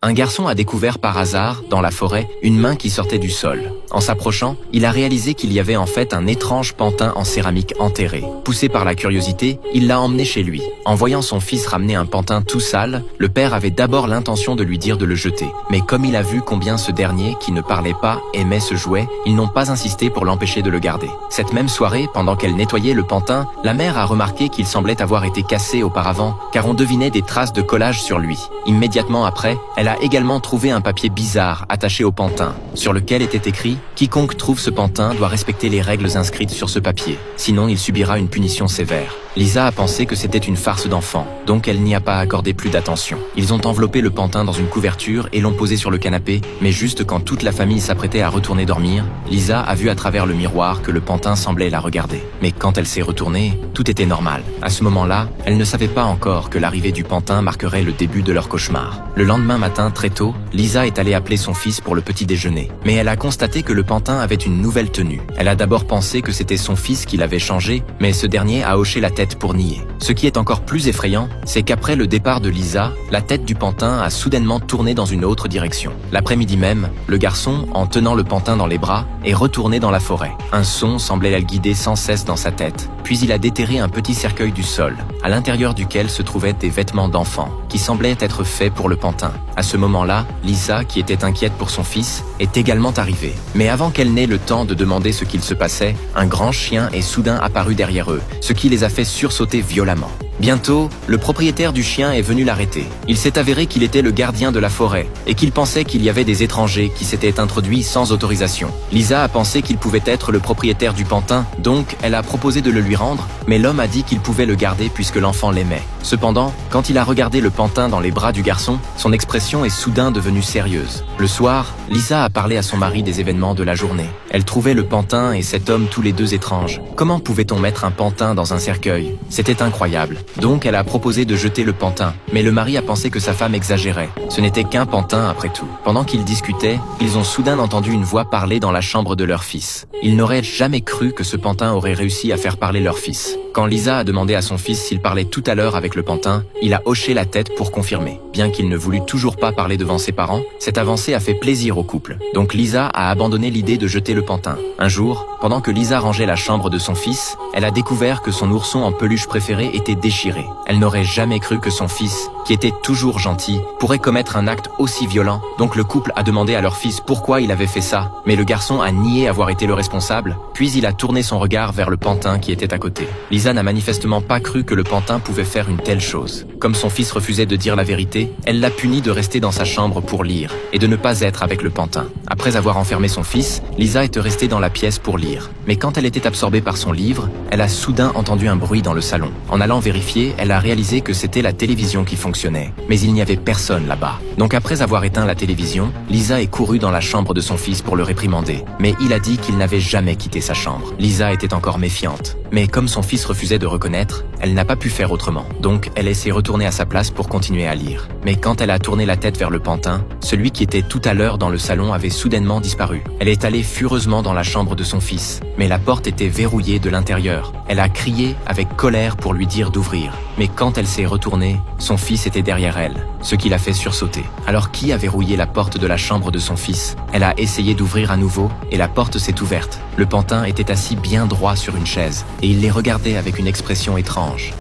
Un garçon a découvert par hasard, dans la forêt, une main qui sortait du sol. En s'approchant, il a réalisé qu'il y avait en fait un étrange pantin en céramique enterré. Poussé par la curiosité, il l'a emmené chez lui. En voyant son fils ramener un pantin tout sale, le père avait d'abord l'intention de lui dire de le jeter. Mais comme il a vu combien ce dernier, qui ne parlait pas, aimait ce jouet, ils n'ont pas insisté pour l'empêcher de le garder. Cette même soirée, pendant qu'elle nettoyait le pantin, la mère a remarqué qu'il semblait avoir été cassé auparavant, car on devinait des traces de collage sur lui. Immédiatement après, elle a également trouvé un papier bizarre attaché au pantin, sur lequel était écrit « Quiconque trouve ce pantin doit respecter les règles inscrites sur ce papier, sinon il subira une punition sévère ». Lisa a pensé que c'était une farce d'enfant, donc elle n'y a pas accordé plus d'attention. Ils ont enveloppé le pantin dans une couverture et l'ont posé sur le canapé, mais juste quand toute la famille s'apprêtait à retourner dormir, Lisa a vu à travers le miroir que le pantin semblait la regarder. Mais quand elle s'est retournée, tout était normal. À ce moment-là, elle ne savait pas encore que l'arrivée du pantin marquerait le début de leur cauchemar. Le lendemain matin, très tôt, Lisa est allée appeler son fils pour le petit déjeuner. Mais elle a constaté que le pantin avait une nouvelle tenue. Elle a d'abord pensé que c'était son fils qui l'avait changé, mais ce dernier a hoché la tête pour nier. Ce qui est encore plus effrayant, c'est qu'après le départ de Lisa, la tête du pantin a soudainement tourné dans une autre direction. L'après-midi même, le garçon, en tenant le pantin dans les bras, est retourné dans la forêt. Un son semblait la guider sans cesse dans sa tête. Puis il a déterré un petit cercueil du sol, à l'intérieur duquel se trouvaient des vêtements d'enfant, qui semblaient être faits pour le pantin. À ce moment-là, Lisa, qui était inquiète pour son fils, est également arrivée. Mais avant qu'elle n'ait le temps de demander ce qu'il se passait, un grand chien est soudain apparu derrière eux, ce qui les a fait sursauter violemment. Bientôt, le propriétaire du chien est venu l'arrêter. Il s'est avéré qu'il était le gardien de la forêt et qu'il pensait qu'il y avait des étrangers qui s'étaient introduits sans autorisation. Lisa a pensé qu'il pouvait être le propriétaire du pantin, donc elle a proposé de le lui rendre, mais l'homme a dit qu'il pouvait le garder puisque l'enfant l'aimait. Cependant, quand il a regardé le pantin dans les bras du garçon, son expression est soudain devenue sérieuse. Le soir, Lisa a parlé à son mari des événements de la journée. Elle trouvait le pantin et cet homme tous les deux étranges. Comment pouvait-on mettre un pantin dans un cercueil? C'était incroyable. Donc elle a proposé de jeter le pantin, mais le mari a pensé que sa femme exagérait. Ce n'était qu'un pantin après tout. Pendant qu'ils discutaient, ils ont soudain entendu une voix parler dans la chambre de leur fils. Ils n'auraient jamais cru que ce pantin aurait réussi à faire parler leur fils. Quand Lisa a demandé à son fils s'il parlait tout à l'heure avec le pantin, il a hoché la tête pour confirmer. Bien qu'il ne voulût toujours pas parler devant ses parents, cette avancée a fait plaisir au couple. Donc Lisa a abandonné l'idée de jeter le pantin. Un jour, pendant que Lisa rangeait la chambre de son fils, elle a découvert que son ourson en peluche préféré était déchiré. Elle n'aurait jamais cru que son fils, qui était toujours gentil, pourrait commettre un acte aussi violent. Donc le couple a demandé à leur fils pourquoi il avait fait ça, mais le garçon a nié avoir été le responsable, puis il a tourné son regard vers le pantin qui était à côté. Lisa n'a manifestement pas cru que le pantin pouvait faire une telle chose. Comme son fils refusait de dire la vérité, elle l'a puni de rester dans sa chambre pour lire, et de ne pas être avec le pantin. Après avoir enfermé son fils, Lisa est restée dans la pièce pour lire. Mais quand elle était absorbée par son livre, elle a soudain entendu un bruit dans le salon. En allant vérifier, elle a réalisé que c'était la télévision qui fonctionnait. Mais il n'y avait personne là-bas. Donc après avoir éteint la télévision, Lisa est courue dans la chambre de son fils pour le réprimander. Mais il a dit qu'il n'avait jamais quitté sa chambre. Lisa était encore méfiante. Mais comme son fils refusait de reconnaître, elle n'a pas pu faire autrement. Donc elle s'est retournée à sa place pour continuer à lire. Mais quand elle a tourné la tête vers le pantin, celui qui était tout à l'heure dans le salon avait soudainement disparu. Elle est allée furieusement dans la chambre de son fils, mais la porte était verrouillée de l'intérieur. Elle a crié avec colère pour lui dire d'ouvrir. Mais quand elle s'est retournée, son fils était derrière elle, ce qui l'a fait sursauter. Alors qui a verrouillé la porte de la chambre de son fils? Elle a essayé d'ouvrir à nouveau et la porte s'est ouverte. Le pantin était assis bien droit sur une chaise et il les regardait avec une expression étrange.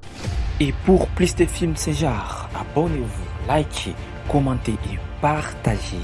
Et pour plus de films ce genre, abonnez-vous, likez, commentez et partagez.